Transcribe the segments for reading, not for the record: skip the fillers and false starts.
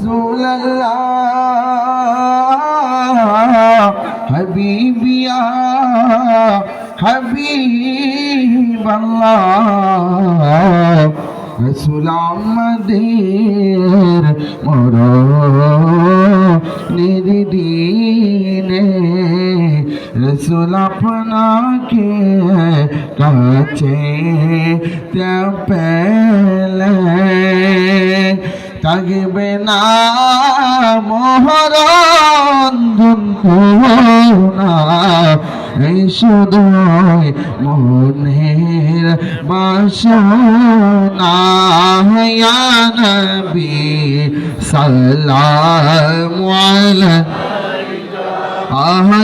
رسول الله حبيبي يا حبيب الله رسول আমাদের মরণের দিনে রসুল আপনাকে কাছে পেলে থাকবে না মহরণ না এই শুধু মনের বাসনা ইয়া নবী সাল্লাল্লাহু আলাইহি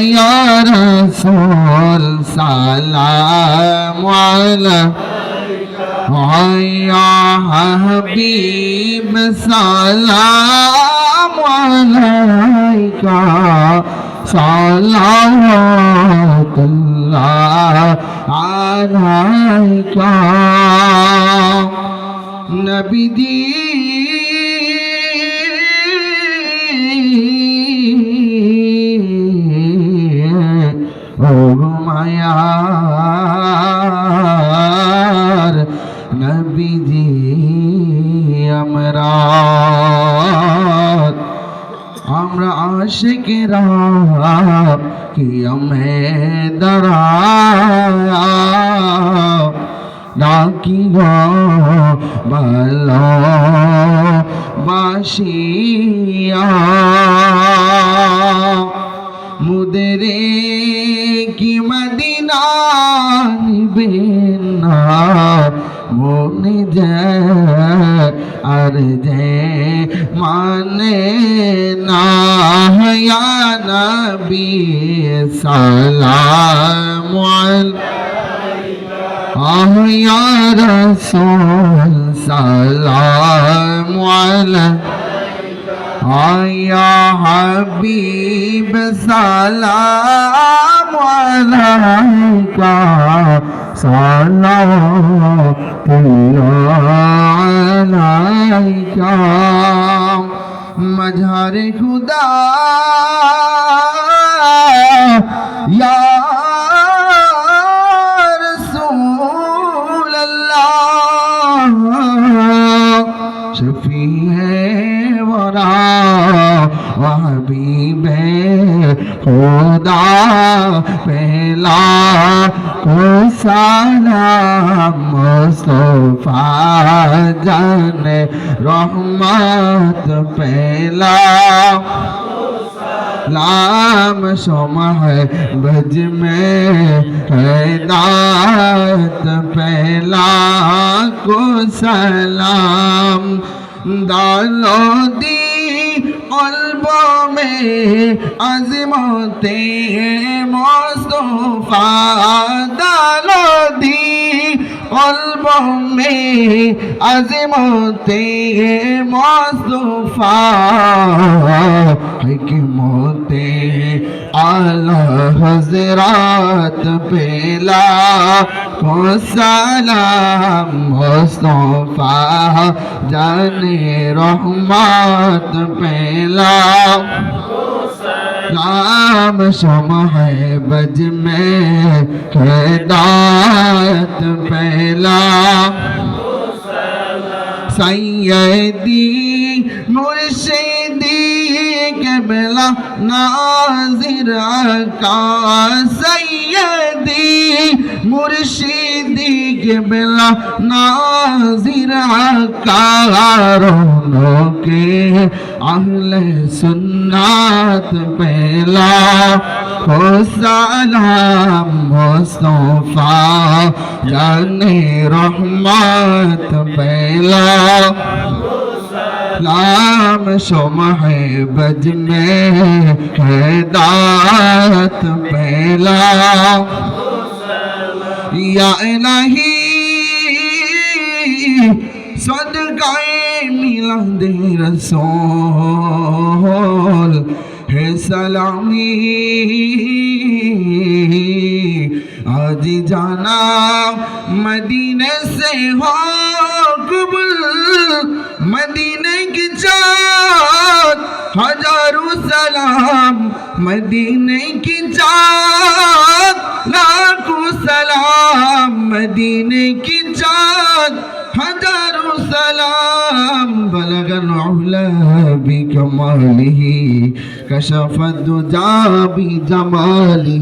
ইয়া রাসূল সালামু আলাইহি ইয়া হাবিব সালামু আলাইকা সালাওয়াতুল্লাহ আলাইকা নবীজি ও মায়ার নবীজি আমরা আশিকেরা কি আমি দাঁড়ায়া ডাকি গো ভালো বাসিয়া মুদেরে কি মদিনা নিবেন না মনে যায় আর যে মানে না ইয়া নবী সালামু আলাইহি ইয়া রাসূল সালামু আলাইহি ইয়া হাবিব সালামু আলাইকা সালাওয়াতুল্লাহ আলাইকা মজহারে খুদা ইয়া রাসূল আল্লাহ শফিয়ে ওরা ওয়া হাবিবে খুদা পেলা को सलाम मुस्तफा जाने रहमत पेला लाम शोमह बज में हिदायत पेला को सलाम दालो दी कल्बों में अज़मते मुस्तफा डालो दी कल्बों में अज़मते मुस्तफा हिकमते आला हज़रात पेला को सलाम मुस्तफा जाने रहमत पेला नाम शमह बज में हिदायत पेला सैयदी मुर्शिदी क़िबला नाज़िर का सैयदी मुर्शिदी क़िबला नाज़िर का रोनों के अहले सुन्नत पेला हो सलाम मुस्तफा जाने रहमत पेला नाम शमह बज में हिदायत पेला या इलाही सदकाए मिलाद रसूल है सलामी आज जाना मदीने से हो कबूल मदीने की जा हजारों सलाम मदीने की जात, लाखों सलाम मदीने की जात, हजारों सलाम बलगल उला बिकमालिही, कशफत दुजा बिजमालिही।